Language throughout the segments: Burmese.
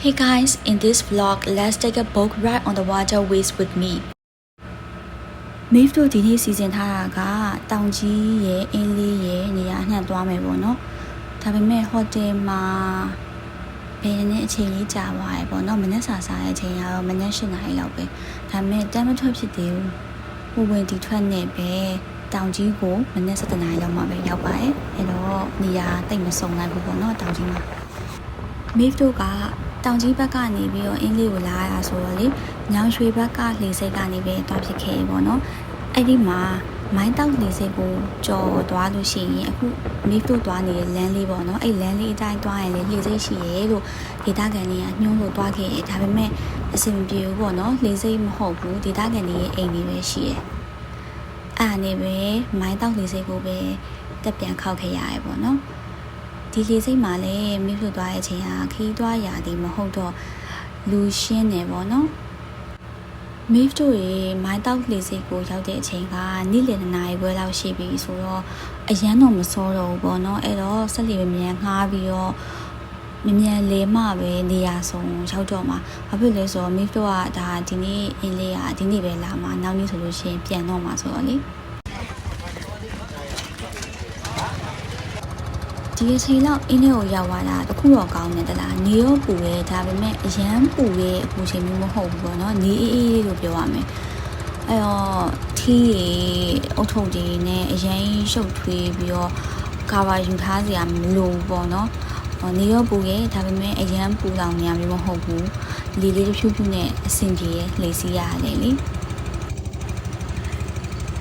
Hey guys, in this vlog, let's take a boat ride on the waterways with me. Mave တို့ဒီနေ့စီစဉ်ထားတာကတောင်ကြီးရဲ့အင်းလေးရဲ့နေရာနှံ့သွားမယ်ပေါ့နော်။ဒါပေမဲ့ဟိုတယ်မှာဘယ်နဲ့အချိန်လေးကြာသွားရပေါ့နော်။မနေ့စာစားတဲ့အချိန်ကတော့မနေ့၈နာရီလောက်ပဲ။ဒါပေမဲ့တမ်းမထွက်ဖြစ်သေးဘူး။ဟိုဝင်ဒီထွက်နေပဲတောင်ကြီးကိုမနေ့7နာရီလောက်မှပဲရောက်ပါတယ်။အဲ့တော့နေရာတိတ်မစုံနိုင်ဘူးပေါ့နော်တောင်ကြီးမှာ။ Mave တို့ကတောင်ကြီးဘက်ကနေပြီးတော့အင်းလေးကိုလာရတာဆိုတော့လေညောင်ရွှေဘက်ကလှေစိတ်ကနေပဲတွားဖြစ်ခဲ့ပေါ့နော်အဲ့ဒီမှာမိုင်းတောက်လှေစိတ်ကိုကြော်သွားလို့ရှိရင်အခုမိဖတို့သွားနေတဲ့လမ်းလေးပေါ့နော်အဲ့လမ်းလေးအတိုင်းသွားရင်လေလှေစိတ်ရှိရဲလို့ဒေသခံတွေကညှိုးလို့တွားခဲ့တယ်ဒါပေမဲ့အဆင်မပြေဘူးပေါ့နော်လှေစိတ်မဟုတ်ဘူးဒေသခံတွေရဲ့အိမ်ကြီးပဲရှိရဲအဲ့အနေပဲမိုင်းတောက်လှေစိတ်ကိုပဲတက်ပြန်ခောက်ခဲ့ရတယ်ပေါ့နော်ဒီလေစိတ်မှာလည်းမိဖသွားတဲ့အချိန်ဟာခီးသွားရာဒီမဟုတ်တော့လူရှင်းနေပေါ့နော်မိဖတို့ရေမိုင်းတောက်လေစိတ်ကိုရောက်တဲ့အချိန်ကနေ့လယ်2နာရီခွဲလောက်ရှိပြီဆိုတော့အရန်တော့မစောတော့ဘူးပေါ့နော်အဲ့တော့ဆက်လေမြန်ငှားပြီးတော့မြန်လေမှပဲနေရာဆုံးရောက်တော့မှာဘာဖြစ်လဲဆိုတော့မိဖတို့ကဒါဒီနေ့အင်းလေးကဒီနေ့ပဲလာမှာနောက်နေ့ဆိုလို့ရှိရင်ပြန်တော့မှာဆိုတော့လေဒီအချိန်လောက်အင်းလေးကိုရောက်လာတာတခုတော့ကောင်းနေတလားနေရောပူရဲဒါပေမဲ့အရန်ပူရဲအပူချိန်မျိုးမဟုတ်ဘူးပေါ့နော်နေအေးအေးလို့ပြောရမယ်အဲ့တော့ထီးရီအုတ်ထုပ်တွေနဲ့အရန်ရှုပ်ထွေးပြီးတော့ကာဗာယူထားစရာမလိုဘူးပေါ့နော်နေရောပူရဲဒါပေမဲ့အရန်ပူလောင်နေရမျိုးမဟုတ်ဘူးလေလေးတစ်ဖြူးဖြူးနဲ့အဆင်ပြေရဲလေစီးရတယ်လေ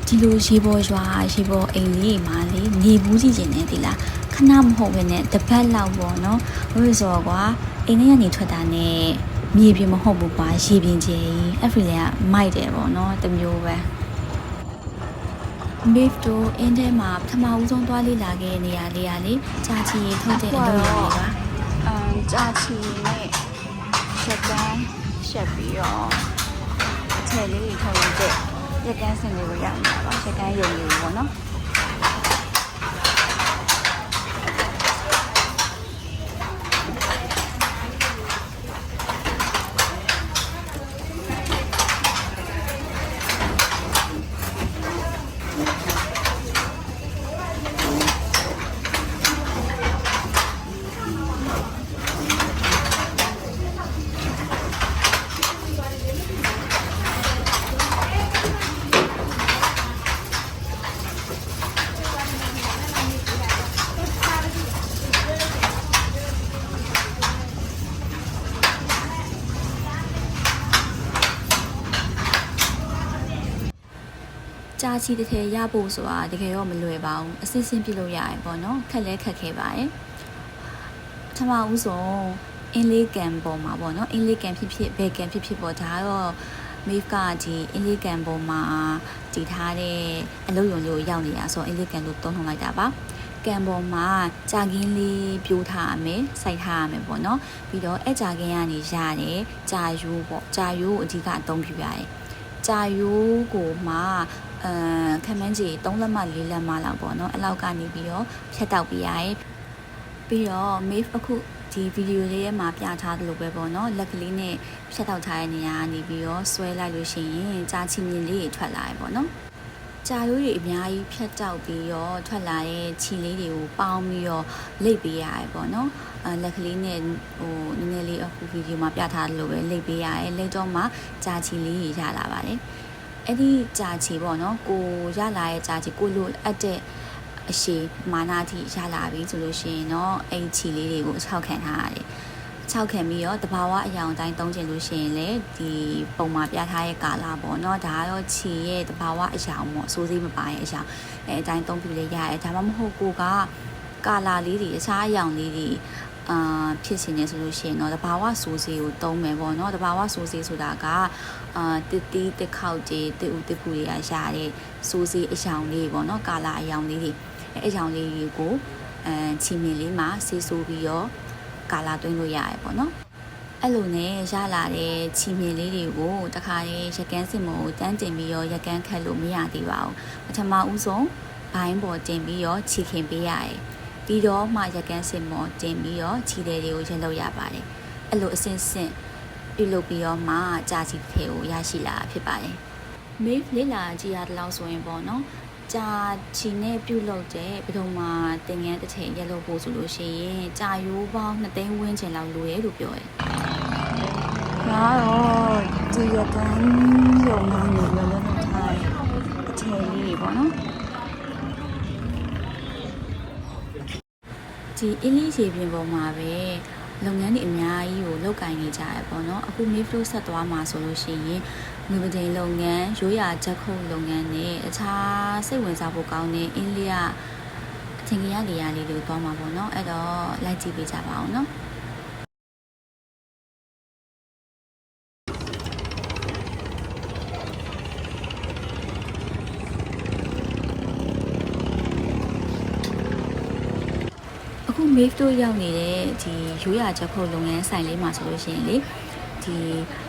ဒီလိုရေပေါ်ရွာရေပေါ်အိမ်လေးမှာလေနေဘူးကြည့်ကျင်နေသီလားခဏမဟုတ်ဘဲနဲ့တစ်ပတ်လောက်ပေါ့နော်ဘယ်လိုဆိုတော့ကွာအိမ်ထဲကနေထွက်တာနဲ့မြေပြင်မဟုတ်ဘူးကွာရေပြင်ကြီးအဲ့ဖီလည်းမိုက်တယ်ပေါ့နော်တမျိုးပဲ Mave တို့အင်းထဲမှာပထမဦးဆုံးသွားလေ့လာခဲ့နေရလေးရလေကြာချီထုတ်တဲ့အလုပ်ရလေးပါကြာချီနဲ့ရက်ကန်းရှက်ပြီးတော့အထည်လေးတွေထုတ်ရတဲ့ရက်ကန်းစင်လေးကိုရောက်နေတာပါရက်ကန်းရုံလေးပေါ့နော်ကြာချီတစ်ထည်ရဖို့ဆိုတာတကယ်တော့မလွယ်ပါဘူးအစစ်စင်းပြလို့ရတယ်ပေါ့နော်ခက်လဲခက်ခဲပါတယ်ပထမဦးဆုံးအင်းလေးကန်ပေါ်မှာပေါ့နော်အင်းလေးကန်ဖြစ်ဖြစ်ဘယ်ကန်ဖြစ်ဖြစ်ပေါ့ဒါတော့ Mave ကဒီအင်းလေးကန်ပေါ်မှာတည်ထားတဲ့အလုပ်ရုံလေးကိုရောက်နေတာဆိုအင်းလေးကန်လို့သုံးနှုန်းလိုက်တာပါကန်ပေါ်မှာကြာကင်းလေးပြိုးထားရမယ်စိုက်ထားရမယ်ပေါ့နော်ပြီးတော့အဲ့ကြာကင်းကနေရတယ်ကြာရိုးပေါ့ကြာရိုးကိုအဓိကအသုံးပြုရတယ်ကြာရိုးကိုမှခမန်းကြီး3လက်မှ4လက်မှလောက်ပေါ့နော်အဲ့လောက်ကနေပြီးတော့ဖြတ်တောက်ပြရရဲ့ပြီးတော့ Mave အခုဒီဗီဒီယိုလေးထဲမှာပြထားသလိုပဲပေါ့နော်လက်ကလေးနဲ့ဖြတ်တောက်ထားတဲ့နေရာကနေပြီးတော့ဆွဲလိုက်လို့ရှိရင်ကြာချီမြင်လေးတွေထွက်လာရပေါ့နော်ကြာရိုးတွေအများကြီးဖြတ်တောက်ပြီးတော့ထွက်လာတဲ့ခြီလေးတွေကိုပေါင်းပြီးတော့လိပ်ပေးရရဲ့ပေါ့နော်လက်ကလေးနဲ့ဟိုနည်းနည်းလေးအခုဗီဒီယိုမှာပြထားသလိုပဲလိပ်ပေးရရဲ့လိပ်တော့မှကြာချီလေးတွေရလာပါတယ်အဲ့ဒီကြာချီပေါ့နော်ကိုရလာရဲ့ကြာချီကိုလိုအပ်တဲ့အရှိမာနာတိရလာပြီဆိုလို့ရှိရင်တော့အဲ့ချီလေးတွေကိုအချောက်ခံထားရတယ်ချောက်ခံပြီးတော့တဘာဝအယောင်တိုင်းသုံးကျင်လို့ရှိရင်လေဒီပုံမှာပြထားရဲ့ကာလာပေါ့နော်ဒါကတော့ချီရဲ့တဘာဝအယောင်ပေါ့စိုးစိမ့်မပါရဲ့အယောင်အဲ့အတိုင်းသုံးပြလေရတယ်ဒါမှမဟုတ်ကိုကကာလာလေးတွေအခြားအယောင်လေးတွေဖြစ်နေတယ်ဆိုလို့ရှိရင်တော့တဘာဝစိုးစီကိုသုံးမယ်ပေါ့နော်တဘာဝစိုးစီဆိုတာကတစ်တီးတစ်ခေါက်ကြီးတစ်ဦးတစ်ဖူတွေကရတဲ့စိုးစီအယောင်လေးပေါ့နော်ကာလာအယောင်လေးတွေအယောင်လေးတွေကိုချီမြင်လေးမှာဆေးဆိုးပြီးတော့ကာလာသွင်းလို့ရတယ်ပေါ့နော်အဲ့လိုနဲ့ရလာတဲ့ချီမြင်လေးတွေကိုတခါလေးရက်ကန်းစင်မို့တန်းတင်ပြီးတော့ရက်ကန်းခတ်လို့မရသေးပါဘူးပထမဦးဆုံးဘိုင်းပေါ်တင်ပြီးတော့ချီခင်ပေးရတယ်ပြီးတော့မှရက်ကန်းစင်မော်တင်ပြီးတော့ခြေသေးတွေကိုရက်လို့ရပါတယ် အဲ့လိုအစင်စင်ပြုလုပ်ပြီးတော့မှကြာချီတစ်ထည်ကိုရရှိလာဖြစ်ပါတယ်။ Maeve လေးလာကြည့်ရတဲ့လောက်ဆိုရင်ပေါ့နော်ကြာချီနဲ့ပြုလုပ်တဲ့ပထမတင်ငန်းတစ်ထည်ရက်လို့ပို့ဆိုလို့ရှိရင်ကြာရိုးပေါင်း2သိန်းဝန်းကျင်လောက်လိုရဲလို့ပြောတယ်။ဒါတော့ဒီရကန်းရုံမှာနေလို့လုပ်ထားတဲ့အထည်လေးတွေပေါ့နော်။ဒီအင်းလေးခြေပြင်ပေါ်မှာပဲလုပ်ငန်းတွေအများကြီးကိုလုပ်ကိုင်နေကြရပေါ့နော်အခု Maeve တို့ဆက်သွားမှာဆိုလို့ရှိရင်ငွေပတိန်လုပ်ငန်းရိုးရာချက်ခုတ်လုပ်ငန်းနဲ့အခြားစိတ်ဝင်စားဖို့ကောင်းတဲ့အင်းလေးကအထင်ကြီးရနေရလေးတွေသွားမှာပေါ့နော်အဲ့တော့လိုက်ကြည့်ပေးကြပါအောင်နော်အခု Maeve တို့ရောက်နေတဲ့ဒီရိုးရာချက်ခုတ်လုပ်ငန်းဆိုင်လေးမှာဆိုလို့ရှိရင်လေဒီ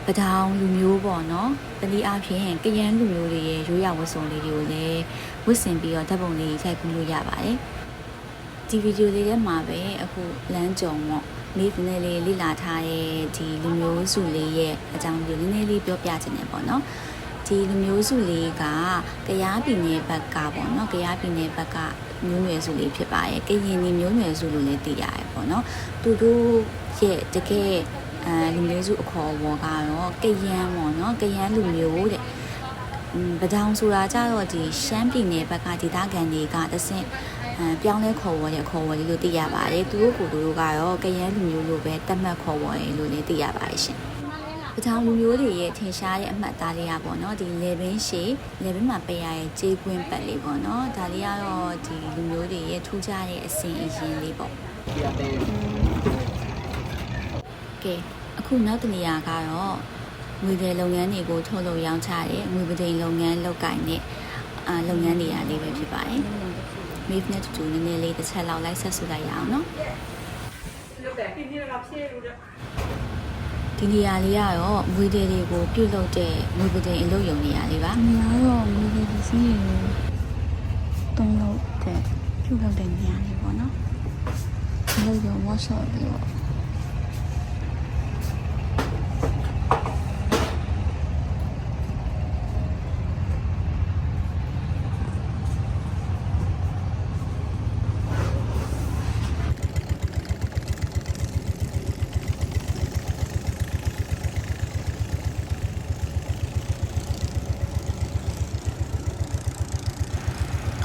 ပဒေါင်လူမျိုးပေါ့နော်တနည်းအားဖြင့်ကရန်လူမျိုးတွေရဲ့ရိုးရာဝတ်စုံလေးတွေကိုလည်းဝတ်ဆင်ပြီးတော့ဓာတ်ပုံလေးရိုက်ကူးလို့ရပါတယ်ဒီဗီဒီယိုလေးထဲမှာပဲအခုလမ်းကြုံပေါ့ Maeve နဲ့လေးလေ့လာထားတဲ့ဒီလူမျိုးစုလေးရဲ့အကြောင်းကိုနည်းနည်းလေးပြောပြချင်တယ်ပေါ့နော်ဒီလူမျိုးစုလေးကကယားပြည်နယ်ဘက်ကပေါ့နော်ကယားပြည်နယ်ဘက်ကမျိုးနွယ်စုလေးဖြစ်ပါတယ်ကရင်နီမျိုးနွယ်စုလို့လည်းသိရတယ်ပေါ့နော်သူတို့ရဲ့တကယ်လူမျိုးစုအခေါ်အဝေါ်ကတော့ကယန်းပေါ့နော်ကယန်းလူမျိုးတဲ့ပဒေါင်ဆိုတာကြတော့ဒီရှမ်းပြည်နယ်ဘက်ကဒေသခံတွေကတဆင့်ပြောင်းလဲခေါ်ဝေါ်တဲ့ခေါ်ဝေါ်လေးလို့သိရပါတယ်သူတို့ကတော့ကယန်းလူမျိုးလို့ပဲသတ်မှတ်ခေါ်ဝေါ်ရလို့လည်းသိရပါတယ်ရှင်ပဒေါင်လူမျိုးတွေရဲ့ထင်ရှားတဲ့အမှတ်အသားလေးอ่ะပေါ့နော်ဒီလေဘင်းရှည်လေဘင်းမှာပေးရတဲ့ကြေးကွင်းပတ်လေးပေါ့နော်ဒါလေးကတော့ဒီလူမျိုးတွေရဲ့ထူးခြားတဲ့အစဉ်အရင်းလေးပေါ့ကဲအခုနောက်တစ်နေရာကတော့ငွေတွေလုပ်ငန်းတွေကိုထုတ်လုပ်ရောင်းချတဲ့ငွေပတိန်လုပ်ငန်းလုပ်ကိုင်တဲ့လုပ်ငန်းနေရာလေးပဲဖြစ်ပါတယ်။ Maeve နဲ့တူနည်းနည်းလေးတစ်ချက်လောက်လိုက်ဆက်စုလိုက်ရအောင်နော်။ဒီနေရာလေးကတော့ငွေတွေကိုပြုတ်လုပ်တဲ့ငွေပတိန်အလုပ်ရုံနေရာလေးပါ။နေရာတော့ငွေတွေစီးကိုတုံးလို့တဲ့ပြုတ်လုပ်တဲ့နေရာလေးပေါ့နော်။အလုပ်ရုံ workshop လေးပေါ့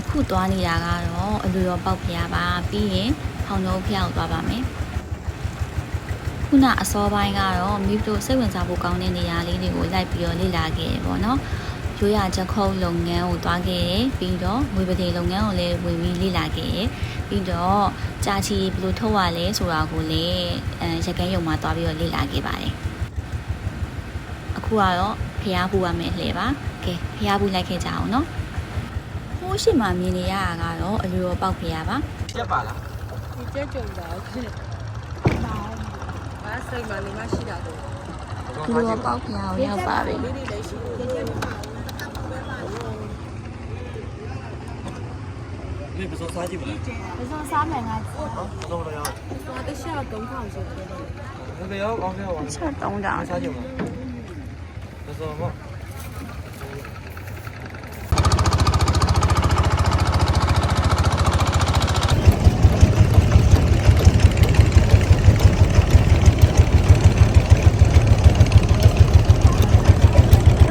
ခုသွားနေတာကတော့အလူတော်ပေါက်ဖျားပါပြီးရင်ဖောင်တော်ဖျားကိုသွားပါမယ်ခုနအစောပိုင်းကတော့ Maeve တို့စိတ်ဝင်စားဖို့ကောင်းတဲ့နေရာလေးတွေကိုလိုက်ပြီးတော့လေ့လာခဲ့တယ်ပေါ့နော်ရိုးရာချက်ခုတ်လုပ်ငန်းကိုသွားခဲ့တယ်ပြီးတော့ငွေပတိန်လုပ်ငန်းကိုလည်းဝင်ပြီးလေ့လာခဲ့တယ်ပြီးတော့ကြာချီဘယ်လိုထုတ်ရလဲဆိုတာကိုလည်းရက်ကန်းရုံမှာသွားပြီးတော့လေ့လာခဲ့ပါတယ်အခုကတော့ဖျားပူရမယ်လှည့်ပါကဲဖျားပူလိုက်ခဲ့ကြအောင်နော်ဟိုးရှိမှမြင်နေရတာကတော့အလူတော်ပေါက်ဖျားပါပြက်ပါလားဒီကျကြုံတာဖြစ်ဘာစိတ်မှနေမရှိတာတော့ အလူတော်ပေါက်ဖျားကိုရောက်ပါပြီဒီလေးလေးရှိတယ်你不说啥鸡不啦？你说三名啊？怎么了呀？我得需要公考先去的。那个要刚才我ချက်တုံးတာ啥鸡嘛？那什么？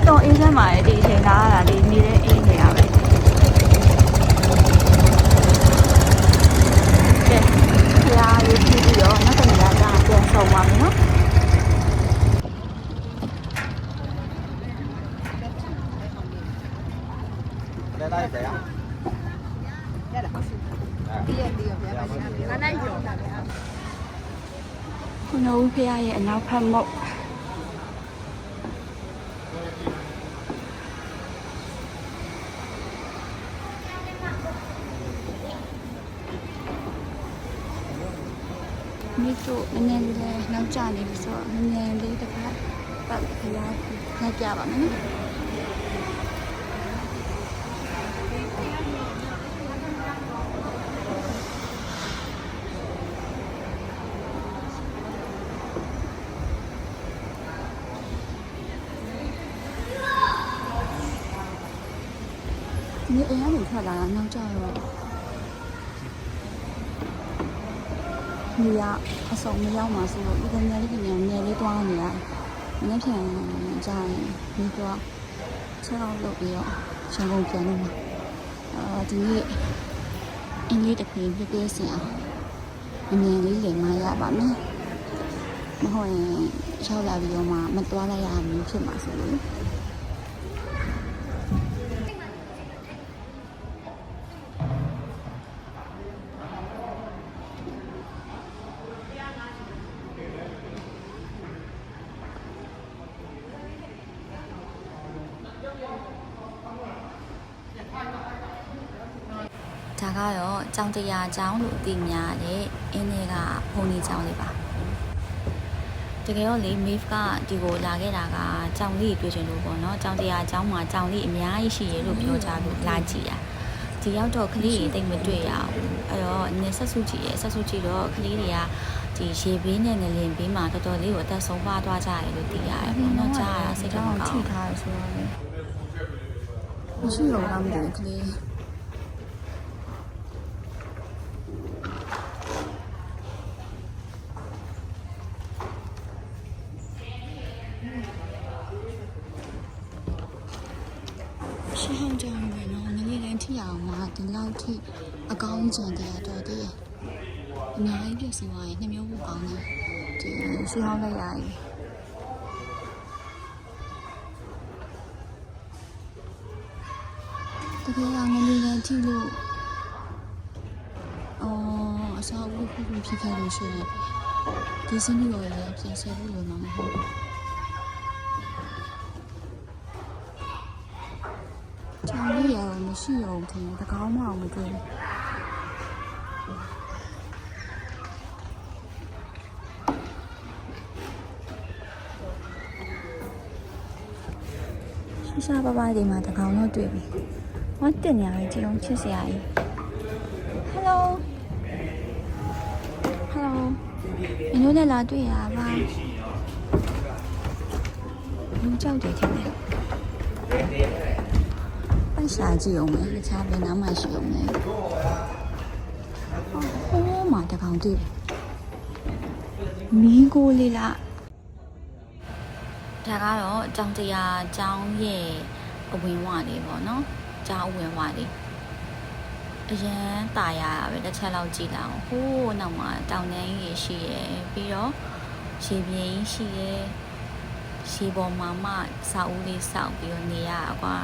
တော့အေးစမ်းပါလေဒီအချိန်ကားကဒီနေတဲ့အေးနေရပဲကဲဖျားရေးပြီးတော့နောက်တစ်နေရာကပြန်ဆောင်ပါမယ်နော်来哪一个呀？ခုနဦးဖျားရဲ့အနောက်ဖက်မုတ်မိတို့နည်းနည်းလေးနောက်ကျနေပြီဆိုတော့နည်းနည်းလေးတစ်ခါပတ်ခလာလိုက်ပြပါမယ်နော်你哎呀，你看咱能这样？你呀，送没了嘛？是一个年里多少年？那天在那个车上路边上公园了嘛？ဒီနေ့အင်္ဂလိပ်တစ်ခွေပြပြစင်အောင်အမြင်လေးလေးမှရပါမယ်မဟုတ်ရင်ရောက်လာပြီးတော့မှမသွားလိုက်ရဘူးဖြစ်မှာဆိုလို့ဒါကတော့ကျောင်းတရားကျောင်းလို့အသိများတဲ့အင်းလေးကဘုံကြီးကျောင်းလေးပါတကယ်တော့လေ MIF ကဒီကိုလာခဲ့တာကကျောင်းလေးတွေ့ချင်လို့ပေါ့နော်ကျောင်းတရားကျောင်းမှာကျောင်းလေးအများကြီးရှိရလို့ပြောကြလို့လာကြည့်တာဒီရောက်တော့ကလေးတွေတိတ်မတွေ့ရဘူးအဲ့တော့နေဆက်စုကြည့်ရဆက်စုကြည့်တော့ကလေးတွေကဒီရေဘေးနဲ့ငလင်ဘေးမှာတော်တော်လေးကိုအသက်ဆုံးပါသွားကြတယ်လို့သိရတယ်ပေါ့နော်ကြားရစိတ်တော့ထိထားရဆိုတော့လေမရှိတော့လားမသိဘူးကလေးရှင်းအောင်ကြောင်းပဲနော်နည်းနည်းလေးထိအောင်မှာဒီလောက်ထိအကောင်းကြံတရားတော်တည်းအများကြီးပြည့်စုံသွားရင်နှမျိုးဖို့ကောင်းတယ်ဒီရှင်းအောင်လိုက်ရည်တကယ်တော့နည်းနည်းလေးထိလို့အစားအဝတ်ဖြစ်ခဲ့လို့ရှိရင်ဒီစနစ်ကိုလည်းပြင်ဆင်ဖို့လိုမှာမဟုတ်ဘူးကျောင်းလေးရတော့မရှိတော့ဘူးတကောင်းမအောင်မတွေ့ဘူးရှာပါပါဒီမှာတကောင်းတော့တွေ့ပြီဟောတင်နေရကြည့်အောင်ချစ်စရာကြီး Hello Hello မင်းတို့နဲ့လာတွေ့ရပါလူကြောက်တယ်ထင်တယ်ပတ်ရှာကြည့်အောင်မယ်တခြားဘယ်နားမှရှိအောင်လဲဟိုးမှာတကောင်တွေ့မီးကိုလေးလားဒါကတော့ကျောင်းတရားကျောင်းရဲ့အဝင်ဝလေးပေါ့နော်ကျောင်းအဝင်ဝလေးအရန်ตายရတာပဲတစ်ချက်လောက်ကြည့်လာအောင်ဟိုးနောက်မှာတောင်တန်းကြီးရှိရယ်ပြီးတော့ရေပြင်ကြီးရှိရယ်ရေပေါ်မှာမှစာအုပ်လေးစောက်ပြီးတော့နေရတာကွာ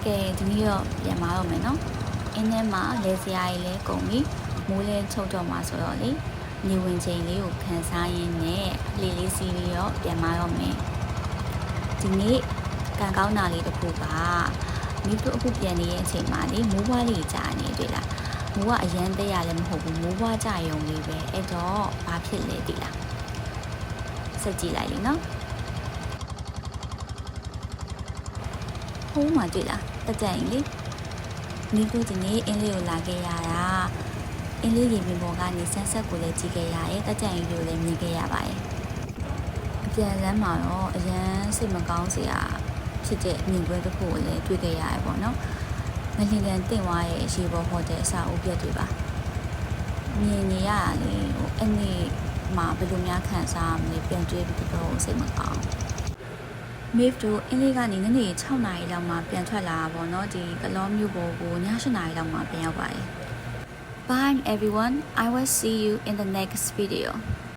ကဲဒီနေ့တော့ပြန်มาတော့မယ်နော်အင်းထဲမှာလဲစရာကြီးလဲကုန်ပြီမိုးလဲချုပ်တော့မှာဆိုတော့လေနေဝင်ချိန်လေးကိုခန်းစားရင်းနဲ့လေးလေးစီးပြီးတော့ပြန်มาတော့မယ်ဒီနေ့ကံကောင်းတာလေးတစ်ခုကမိတို့အခုပြန်နေတဲ့အချိန်မှာလေမိုးဘွားလေးကြာနေတွေ့လားမိုးကအရန်တက်ရလည်းမဟုတ်ဘူးမိုးဘွားကြာရုံလေးပဲအဲ့တော့ဘာဖြစ်လဲသိလားစက်ကြည့်လိုက်လေနော်ဟိုးမှာတွေ့လားတက်ကြရင်လေမိတို့ဒီနေ့အင်းလေးကိုလာခဲ့ရတာအင်းလေးရေပြင်ပေါ်ကနေဆန်းဆက်ကိုလည်းကြည့်ခဲ့ရတယ်တက်ကြရင်ကိုလည်းမြင်ခဲ့ရပါတယ်အပြန်လမ်းမှာတော့အရန်စိတ်မကောင်းစရာဖြစ်တဲ့မြင်ကွဲတစ်ခုကိုလည်းတွေ့ခဲ့ရတယ်ပေါ့နော်ငလင်တန်တင့်သွားရဲ့ရေပေါ်ဟိုတယ်အစာအုပ်ပြက်တွေပါမြင်နေရတာလေဟိုအဲ့ဒီမှာဘယ်လိုများခံစားမလဲပြန်တွေးပြီးတော့စိတ်မကောင်းMIF တို့အင်းလေးကနေညနေ6နာရီလောက်မှပြန်ထွက်လာတာပေါ့နော်ဒီကလောမြို့ပေါ်ကိုည7နာရီလောက်မှပြန်ရောက်ပါတယ် Bye everyone I will see you in the next video